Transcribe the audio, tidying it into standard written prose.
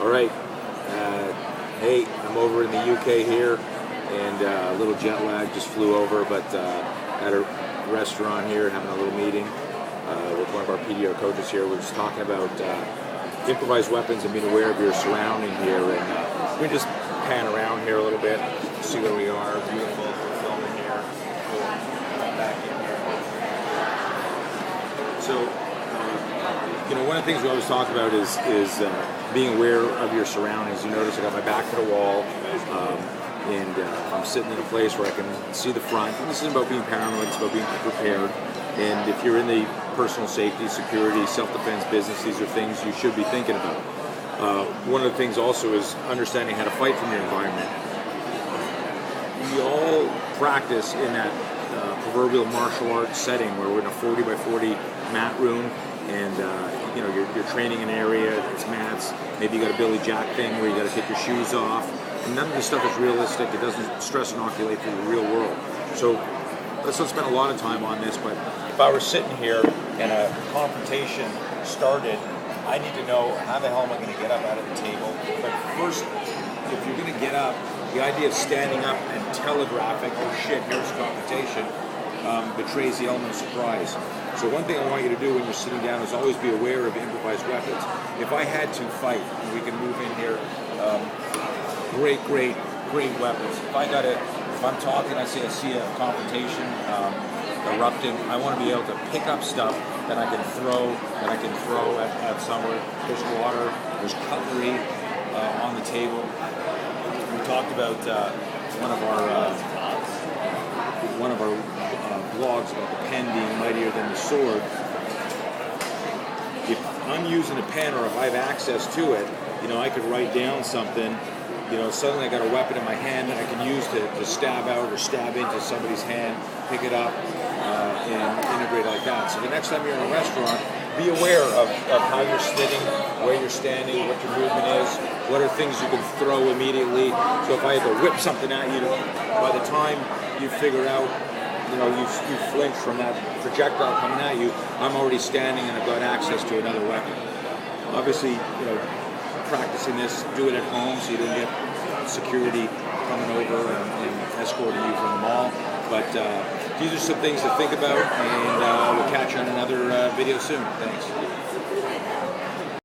All right. Hey, I'm over in the UK here, and a little jet lag, just flew over, but at a restaurant here, having a little meeting with one of our PDO coaches here. We're just talking about improvised weapons and being aware of your surrounding here. And we just pan around here a little bit, see where we are. Beautiful. We're filming here. Cool. Back in here. So, one of the things we always talk about is being aware of your surroundings. You notice I got my back to the wall, and I'm sitting in a place where I can see the front. And this isn't about being paranoid, it's about being prepared. And if you're in the personal safety, security, self-defense business, these are things you should be thinking about. One of the things also is understanding how to fight from your environment. We all practice in that proverbial martial arts setting where we're in a 40 by 40 mat room, and you're training an area, it's mats, maybe you got a Billy Jack thing where you got to take your shoes off, and none of this stuff is realistic. It doesn't stress inoculate for the real world. So let's not spend a lot of time on this, but if I were sitting here and a confrontation started, I need to know how the hell am I going to get up out of the table. But first, if you're going to get up, the idea of standing up and telegraphing, oh shit, here's a confrontation, betrays the element of surprise. So one thing I want you to do when you're sitting down is always be aware of improvised weapons. If I had to fight, and we can move in here, great weapons. If I'm talking, I see a confrontation erupting, I want to be able to pick up stuff that I can throw at somewhere. There's water, there's cutlery on the table. We talked about one of our blogs about the pen being mightier than the sword. If I'm using a pen, or if I have access to it, I could write down something. Suddenly I got a weapon in my hand that I can use to stab out or stab into somebody's hand, pick it up, and integrate like that. So the next time you're in a restaurant, be aware of how you're sitting, where you're standing, what your movement is, what are things you can throw immediately. So if I had to whip something at you, by the time you figure out, you flinch from that projectile coming at you, I'm already standing and I've got access to another weapon. Obviously, practicing this, do it at home so you don't get security coming over and escorting you from the mall. But these are some things to think about, and we'll catch you on another video soon. Thanks.